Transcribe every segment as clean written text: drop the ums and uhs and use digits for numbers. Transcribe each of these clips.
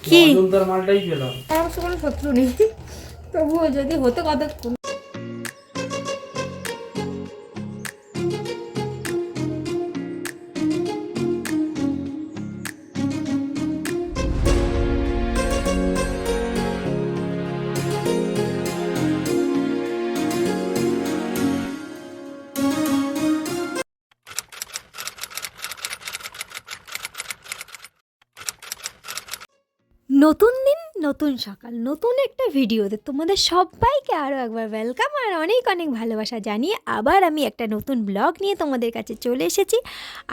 কি অজন্তার মালটাই পেলাম। আমার অবশ্য কোনো শত্রু নেই, তবুও যদি হতো কতক্ষণ। নতুন দিন, নতুন সকাল, নতুন একটা ভিডিওতে তোমাদের সবাইকে আরও একবার ওয়েলকাম আর অনেক অনেক ভালোবাসা জানিয়ে আবার আমি একটা নতুন ব্লগ নিয়ে তোমাদের কাছে চলে এসেছি।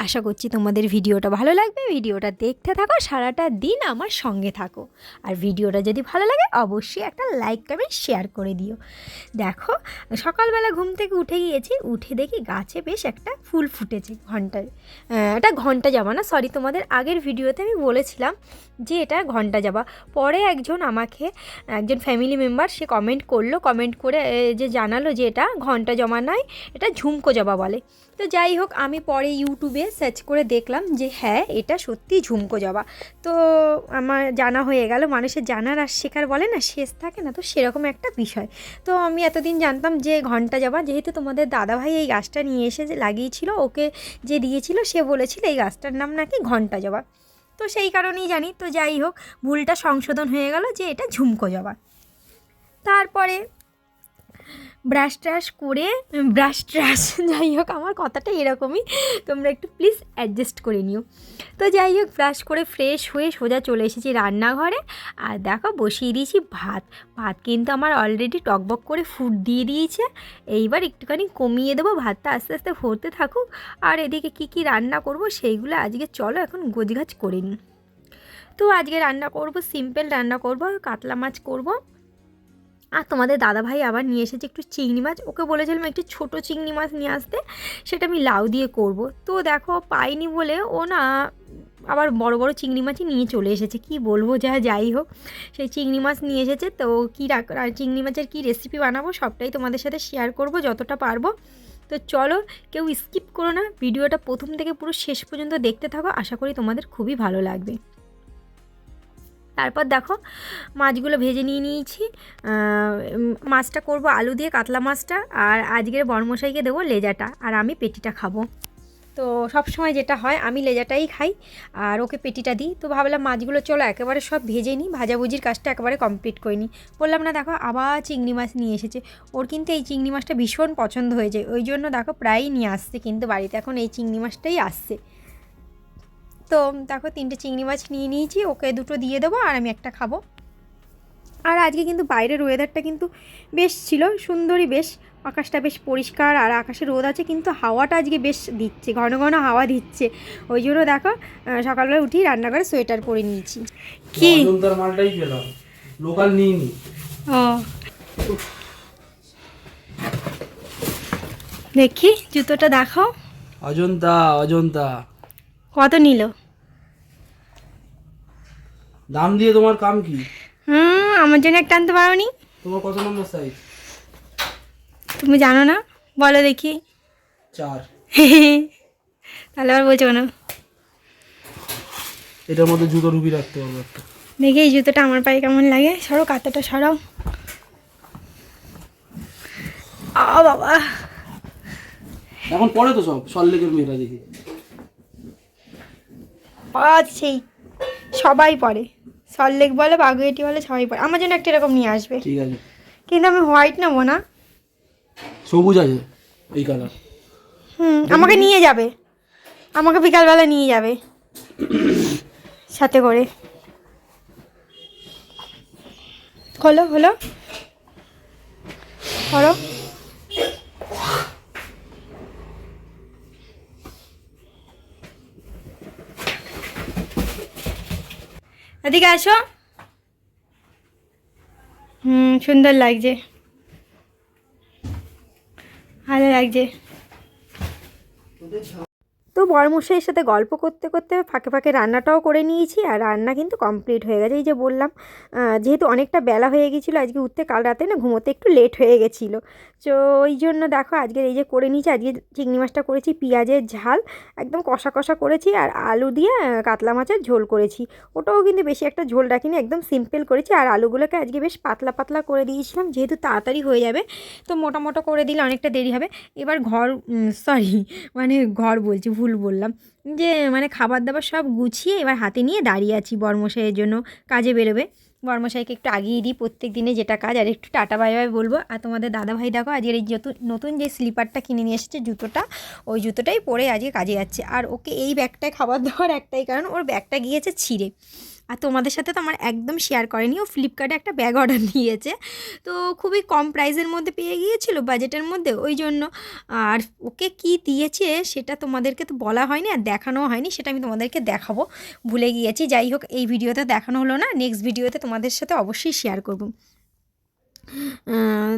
আশা করছি তোমাদের ভিডিওটা ভালো লাগবে। ভিডিওটা দেখতে থাকো, সারাটা দিন আমার সঙ্গে থাকো। আর ভিডিওটা যদি ভালো লাগে অবশ্যই একটা লাইক কমেন্ট শেয়ার করে দিও। দেখো, সকালবেলা ঘুম থেকে উঠে গিয়েছি, উঠে দেখি গাছে বেশ একটা ফুল ফুটেছে। এটা ঘন্টা জামা না, সরি, তোমাদের আগের ভিডিওতে আমি বলেছিলাম যে এটা ঘন্টা জবা। পরে একজন ফ্যামিলি মেম্বার সে কমেন্ট করলো, কমেন্ট করে যে জানালো যে এটা ঘন্টা জবা নয়, এটা ঝুমকো জবা বলে। তো যাই হোক, আমি পরে ইউটিউবে সার্চ করে দেখলাম যে হ্যাঁ, এটা সত্যি ঝুমকো জবা। তো আমার জানা হয়ে গেল। মানুষের জানার আর শেখার বলে না, শেষ থাকে না, তো সেরকম একটা বিষয়। তো আমি এতদিন জানতাম যে ঘন্টা জবা, যেহেতু তোমাদের দাদাভাই এই গাছটা নিয়ে এসে যে লাগিয়েছিল, ওকে যে দিয়েছিল সে বলেছিল এই গাছটার নাম নাকি ঘন্টা জবা। তো সেই কারণেই জানি। তো যাই হোক, ভুলটা সংশোধন হয়ে গেল যে এটা ঝুমকো জবা। তারপরে ব্রাশ যাই হোক, আমার কথাটা এরকমই, তোমরা একটু প্লিজ অ্যাডজাস্ট করে নিও। তো যাই হোক, ব্রাশ করে ফ্রেশ হয়ে সোজা চলে এসেছি রান্নাঘরে। আর দেখো, বসিয়ে দিয়েছি ভাত। ভাত কিন্তু আমার অলরেডি টকবক করে ফুট দিয়ে দিয়েছে। এইবার একটুখানি কমিয়ে দেবো, ভাতটা আস্তে আস্তে ফুটতে থাকুক। আর এদিকে কি কি রান্না করব সেইগুলো আজকে চলো এখন গোছগাছ করে নিই। তো আজকে রান্না করব, সিম্পল রান্না করব, কাতলা মাছ করব। আর তোমাদের দাদাভাই আবার নিয়ে এসেছে একটু চিংড়ি মাছ। ওকে বলেছিলাম একটু ছোটো চিংড়ি মাছ নিয়ে আসতে, সেটা আমি লাউ দিয়ে করব। তো দেখো, পাইনি বলে ও না আবার বড় বড় চিংড়ি মাছই নিয়ে চলে এসেছে। কি বলবো, যাই হোক, সেই চিংড়ি মাছ নিয়ে এসেছে। তো চিংড়ি মাছের কী রেসিপি বানাবো সবটাই তোমাদের সাথে শেয়ার করব যতটা পারবো। তো চলো, কেউ স্কিপ করো না, ভিডিওটা প্রথম থেকে পুরো শেষ পর্যন্ত দেখতে থাকো। আশা করি তোমাদের খুবই ভালো লাগবে। তারপর দেখো, মাছগুলো ভেজে নিয়ে নিয়েছি। মাছটা করব আলু দিয়ে, কাতলা মাছটা। আর আজকের বড়মশাইকে দেবো লেজাটা, আর আমি পেটিটা খাবো। তো সব সময় যেটা হয়, আমি লেজাটাই খাই আর ওকে পেটিটা দিই। তো ভাবলাম মাছগুলো চলো একেবারে সব ভেজে নিই, ভাজাভুজির কাজটা একেবারে কমপ্লিট করে নিই। বললাম না, দেখো আবার চিংড়ি মাছ নিয়ে এসেছে। ওর কিন্তু এই চিংড়ি মাছটা ভীষণ পছন্দ হয়েছে, ওই জন্য দেখো প্রায়ই নিয়ে আসছে, কিন্তু বাড়িতে এখন এই চিংড়ি মাছটাই আসছে। তো দেখো, 3টে চিংড়ি মাছ নিয়ে নিয়েছি, ওকে 2টো দিয়ে দেবো আর আমি একটা খাবো। আর আজকে কিন্তু বাইরের ওয়েদারটা কিন্তু বেশ ছিল সুন্দরই, বেশ আকাশটা বেশ পরিষ্কার আর আকাশে রোদ আছে, কিন্তু হাওয়াটা আজকে বেশ দিচ্ছে, ঘন ঘন হাওয়া দিচ্ছে। ওই জন্য দেখো, সকালবেলা উঠেই রান্নাঘরে সোয়েটার পরে নিয়েছি। কি অজন্তার মালটাই পেলাম, লোকাল নিইনি। ও, দেখি জুতোটা দেখাও। অজন্তা কত নিল? দাম দিয়ে তোমার কাম কি? আমার জন্য একটা আনতে পারো নি? তোমার কত নম্বর সাইজ? তুমি জানো না, বলো দেখি। 4। তাহলে আর বলছো না। এটার মধ্যে জুতো ঢুকিয়ে রাখতে হবে একটা। দেখি এই জুতোটা আমার পায়ে কেমন লাগে। সরো, কাঁথাটা সরাও। বাবা, এখন পরে তো সব সল্লেকের মেয়েরা দেখি। সেই সবাই পরে, সল্লেক বলে, বাগুয়েটি বলে, সবাই পরে। আমার জন্য একটা এরকম নিয়ে আসবে। ঠিক আছে, কিন্তু আমি হোয়াইট নেবো না, সবুজ আছে এই কালার। আমাকে নিয়ে যাবে, আমাকে বিকালবেলা নিয়ে যাবে সাথে করে। হলো হলো, করো। এদিকে আসো। সুন্দর লাগছে, ভালো লাগছে। তো বরমশাইয়ের সাথে গল্প করতে করতে ফাঁকে ফাঁকে রান্নাটাও করে নিয়েছি, আর রান্না কিন্তু কমপ্লিট হয়ে গেছে। এই যে বললাম, যেহেতু অনেকটা বেলা হয়ে গেছিলো আজকে উঠতে, কাল রাতে না ঘুমোতে একটু লেট হয়ে গেছিলো, তো ওই জন্য দেখো আজকে এই যে করে নিয়েছি। আজকে চিংড়ি মাছটা করেছি পেঁয়াজের ঝাল, একদম কষা কষা করেছি, আর আলু দিয়ে কাতলা মাছের ঝোল করেছি। ওটাও কিন্তু বেশি একটা ঝোল রাখিনি, একদম সিম্পল করেছি। আর আলুগুলোকে আজকে বেশ পাতলা পাতলা করে দিয়েছিলাম, যেহেতু তাড়াতাড়ি হয়ে যাবে তো মোটা মোটা করে দিলে অনেকটা দেরি হবে। এবার ঘর বলছি, ভুল বললাম, যে মানে খাবার দাবার সব গুছিয়ে এবার হাতে নিয়ে দাঁড়িয়ে আছি। বরমশাইয়ের জন্য কাজে বেরোবে, বরমশাইকে একটু আগিয়ে দিই প্রত্যেক দিনে যেটা কাজ, আর একটু টাটা বাই বাই বলবো। আর তোমাদের দাদাভাই দেখো আজকের এই নতুন যে স্লিপারটা কিনে নিয়ে এসেছে, জুতোটা, ওই জুতোটাই পরে আজকে কাজে যাচ্ছে। আর ওকে এই ব্যাগটায় খাবার দেওয়ার একটাই কারণ, ওর ব্যাগটা গিয়েছে ছিঁড়ে। আর তোমাদের সাথে তো আমার একদম শেয়ার করেনি, ও ফ্লিপকার্টে একটা ব্যাগ অর্ডার দিয়েছে, তো খুবই কম প্রাইসের মধ্যে পেয়ে গিয়েছিল, বাজেটের মধ্যে, ওই জন্য। আর ওকে কি দিয়েছে সেটা তোমাদেরকে তো বলা হয়নি আর দেখানোও হয়নি, সেটা আমি তোমাদেরকে দেখাবো, ভুলে গিয়েছি। যাই হোক, এই ভিডিওতে দেখানো হলো না, নেক্সট ভিডিওতে তোমাদের সাথে অবশ্যই শেয়ার করব।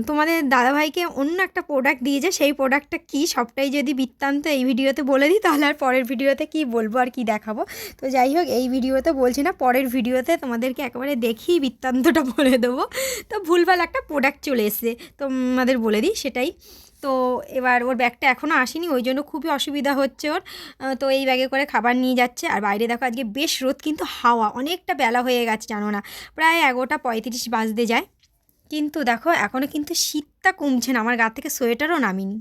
তোমাদের দাদাভাইকে অন্য একটা প্রোডাক্ট দিয়েছে, সেই প্রোডাক্টটা কী সবটাই যদি বৃত্তান্ত এই ভিডিওতে বলে দিই, তাহলে আর পরের ভিডিওতে কি বলবো আর কি দেখাবো। তো যাই হোক, এই ভিডিওতে বলছি না, পরের ভিডিওতে তোমাদেরকে একেবারে দেখি বৃত্তান্তটা বলে দেবো। তো ভুলভাল একটা প্রোডাক্ট চলে এসেছে, তোমাদের বলে দিই সেটাই। তো এবার ওর ব্যাগটা এখনও আসেনি, ওই জন্য খুবই অসুবিধা হচ্ছে ওর। তো এই ব্যাগে করে খাবার নিয়ে যাচ্ছে। আর বাইরে দেখো আজকে বেশ রোদ, কিন্তু হাওয়া, অনেকটা বেলা হয়ে গেছে জানো না, প্রায় 11:35 বাজতে যায়, কিন্তু দেখো এখনও কিন্তু শীতটা কমছে না, আমার গা থেকে সোয়েটারও নামিনি।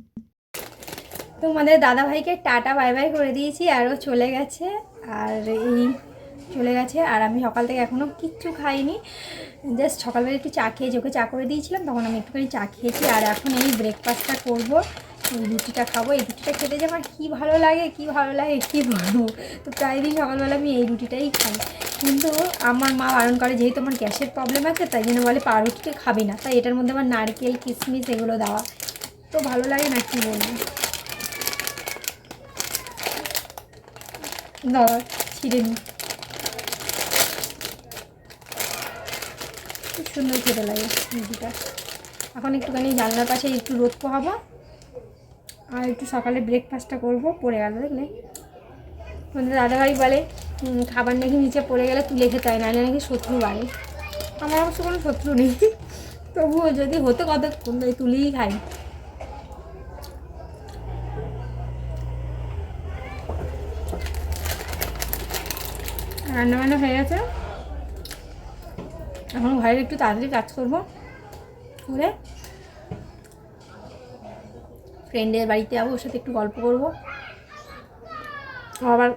তোমাদের দাদাভাইকে টাটা বাই বাই করে দিয়েছি, আরও চলে গেছে। আর আমি সকাল থেকে এখনও কিচ্ছু খাইনি, জাস্ট সকালবেলা একটু চা খেয়েছি, ওকে চা করে দিয়েছিলাম, তখন আমি একটুখানি চা খেয়েছি। আর এখন এই ব্রেকফাস্টটা করবো, এই রুটিটা খাবো। এই রুটিটা খেতে যে আমার কী ভালো লাগে কী বলবো। তো প্রায় দিন সকালবেলা আমি এই রুটিটাই খাই, কিন্তু আমার মা বারণ করে, যেহেতু আমার গ্যাসের প্রবলেম আছে, তাই জন্য বলে পাউরুটিটা খাবি না। তাই এটার মধ্যে আমার নারকেল কিশমিশ এগুলো দেওয়া, তো ভালো লাগে না, কী বলবো। দাদা ছিঁড়ে নি, খুব সুন্দর খেতে লাগে রুটিটা। এখন একটুখানি জানলার পাশে একটু রোদ পোহাবো, আর একটু সকালে ব্রেকফাস্টটা করবো। পড়ে গেল দেখলে, আমাদের দাদাভাই বলে খাবার নাকি নিচে পড়ে গেলে তুলে খেতে হয়, নাহলে নাকি শত্রু বাড়ে। আমার অবশ্য কোনো শত্রু নেই, তবুও যদি হতো কতক্ষণ তুলেই খাই। রান্নাবান্না হয়ে গেছে, এখন ঘরে একটু তাড়াতাড়ি কাজ করবো, করে ফ্রেন্ডের বাড়িতে যাবো, ওর সাথে একটু গল্প করবো। আবার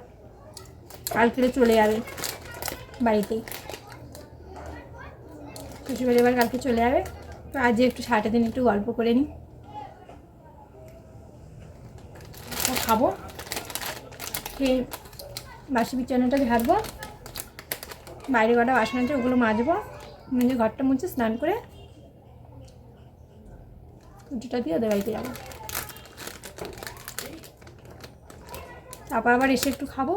কালকে চলে যাবে বাড়িতেই, শ্বশুরবাড়ি আবার কালকে চলে যাবে। তো আজ একটু সারাটা দিন একটু গল্প করে নিই, খাবো, খেয়ে বাসি বিছানাটা ঝাড়বো, বাইরে কটা বাসন আছে ওগুলো মাজবো, মেজে ঘরটা মুছে স্নান করে রুটিটা দিয়ে ওদের বাড়িতে যাবো। তারপর আবার এসে একটু খাবো,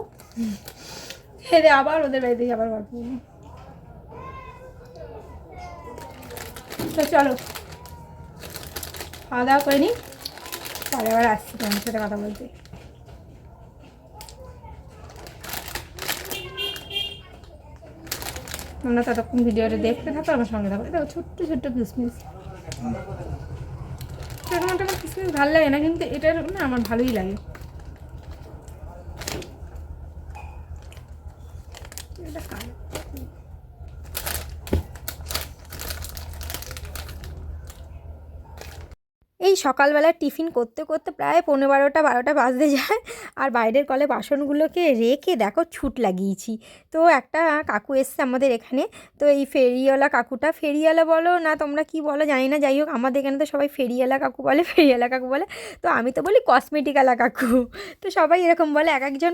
খেয়ে আবার ওদের বাড়িতে আবার গল্প করবো। তো চলো খাওয়া দাওয়া করে নিই, পরে আবার আসছি তোমার সাথে কথা বলতে। তোমরা ততক্ষণ ভিডিওটা দেখতে থাকো, আমার সঙ্গে থাকো। দেখো ছোট্ট ছোট্ট কিসমিস, সেরকম একটা আমার কিসমিস ভালো লাগে না, কিন্তু এটার না আমার ভালোই লাগে। এটা খাই, এই সকালবেলা টিফিন করতে করতে প্রায় 11:30-12টা বাজতে যায়, আর বাইরের কলে বাসনগুলোকে রেখে দেখো ছুট লাগিয়েছি। তো একটা কাকু এসছে আমাদের এখানে, তো এই ফেরিওয়ালা কাকুটা, ফেরিওয়ালা বলো না তোমরা কি বলো জানি না, যাই হোক আমাদের এখানে তো সবাই ফেরিওয়ালা কাকু বলে, তো আমি তো বলি কসমেটিকওয়ালা কাকু। তো সবাই এরকম বলে, এক একজন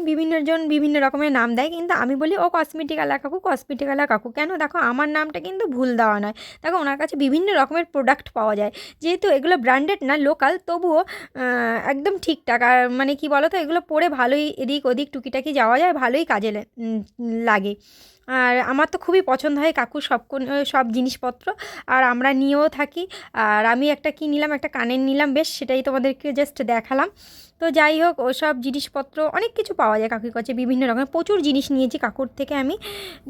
বিভিন্ন রকমের নাম দেয়, কিন্তু আমি বলি ও কসমেটিকওয়ালা কাকু। কেন দেখো আমার নামটা কিন্তু ভুল দেওয়া নয়, দেখো ওনার কাছে বিভিন্ন রকমের প্রোডাক্ট পাওয়া যায়, যেহেতু এগুলো ব্র্যান্ডেড না, লোকাল, তবুও একদম ঠিকঠাক। আর মানে কি বলো তো, এগুলো পরে ভালোই এদিক ওদিক টুকিটাকি যাওয়া যায়, ভালোই কাজে লাগে। আর আমার তো খুবই পছন্দ হয় কাকুর সব জিনিসপত্র, আর আমরা নিয়েও থাকি। আর আমি একটা কি নিলাম, একটা কানের নিলাম, বেশ সেটাই তোমাদেরকে জাস্ট দেখালাম। তো যাই হোক ওসব জিনিসপত্র অনেক কিছু পাওয়া যায় কাকুর কাছে, বিভিন্ন রকমের প্রচুর জিনিস নিয়েছি কাকুর থেকে আমি।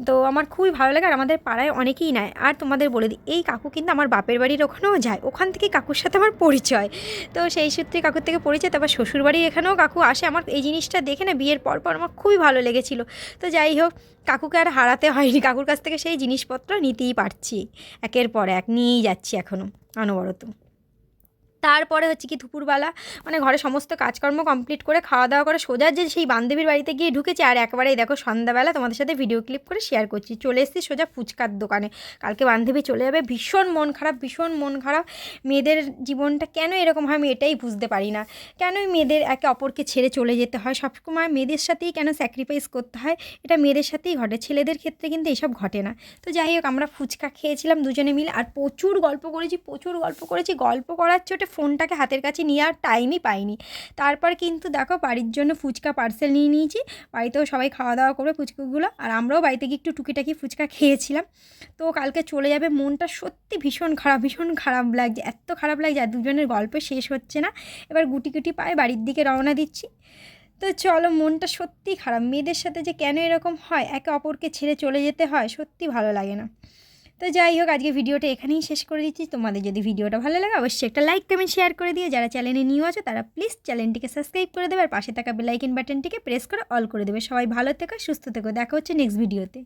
তো আমার খুবই ভালো লাগে, আর আমাদের পাড়ায় অনেকেই নেয়। আর তোমাদের বলে দিই, এই কাকু কিন্তু আমার বাপের বাড়ির ওখানেও যায়, ওখান থেকে কাকুর সাথে আমার পরিচয়। তো সেই সূত্রে কাকুর থেকে পরিচয়, তারপর শ্বশুরবাড়ির এখানেও কাকু আসে। আমার এই জিনিসটা দেখে না বিয়ের পর আমার খুবই ভালো লেগেছিলো। তো যাই হোক, কাকুকে আর হারাতে হয়নি, কাকুর কাছ থেকে সেই জিনিসপত্র নিতেই পারছি, একের পর এক নিয়েই যাচ্ছি এখনও অনবরত। তারপরে হচ্ছে কি দুপুরবেলা মানে ঘরে সমস্ত কাজকর্ম কমপ্লিট করে খাওয়া দাওয়া করে সোজা যে সেই বান্ধবীর বাড়িতে গিয়ে ঢুকেছি, আর একবারেই দেখো সন্ধ্যাবেলা তোমাদের সাথে ভিডিও ক্লিপ করে শেয়ার করছি। চলে এসেছি সোজা ফুচকার দোকানে, কালকে বান্ধবী চলে যাবে। ভীষণ মন খারাপ, ভীষণ মন খারাপ। মেয়েদের জীবনটা কেন এরকম হয় আমি এটাই বুঝতে পারি না। কেনই মেয়েদের একে অপরকে ছেড়ে চলে যেতে হয়, সবসময় মেয়েদের সাথেই কেন স্যাক্রিফাইস করতে হয়, এটা মেয়েদের সাথেই ঘটে, ছেলেদের ক্ষেত্রে কিন্তু এসব ঘটে না। তো যাই হোক, আমরা ফুচকা খেয়েছিলাম দুজনে মিলে, আর প্রচুর গল্প করেছি, প্রচুর গল্প করেছি। গল্প করার চোটে ফোনটাকে হাতের কাছে নিয়ে আর টাইমই পাইনি। তারপর কিন্তু দেখো বাড়ির জন্য ফুচকা পার্সেল নিয়ে নিয়েছি, বাড়িতেও সবাই খাওয়া দাওয়া করবে ফুচকাগুলো, আর আমরাও বাড়িতে গিয়ে একটু টুকিটাকি ফুচকা খেয়েছিলাম। তো কালকে চলে যাবে, মনটা সত্যি ভীষণ খারাপ, ভীষণ খারাপ লাগছে, এত খারাপ লাগছে, আর দুজনের গল্প শেষ হচ্ছে না। এবার গুটি গুটি পায়ে বাড়ির দিকে রওনা দিচ্ছি। তো চলো, মনটা সত্যিই খারাপ, মেয়েদের সাথে যে কেন এরকম হয়, একে অপরকে ছেড়ে চলে যেতে হয়, সত্যি ভালো লাগে না। তো যাই হোক, আজকে ভিডিওটা এখানেই শেষ করে দিচ্ছি। তোমাদের যদি ভিডিওটা ভালো লাগে অবশ্যই একটা লাইক কমেন্ট শেয়ার করে দিও। যারা চ্যানেলে নিউ আছো তারা প্লিজ চ্যানেলটিকে সাবস্ক্রাইব করে দেবে, আর পাশে থাকা বেল আইকন বাটনটিকে প্রেস করে অল করে দেবে। সবাই ভালো থেকো, সুস্থ থেকো, দেখা হচ্ছে নেক্সট ভিডিওতে।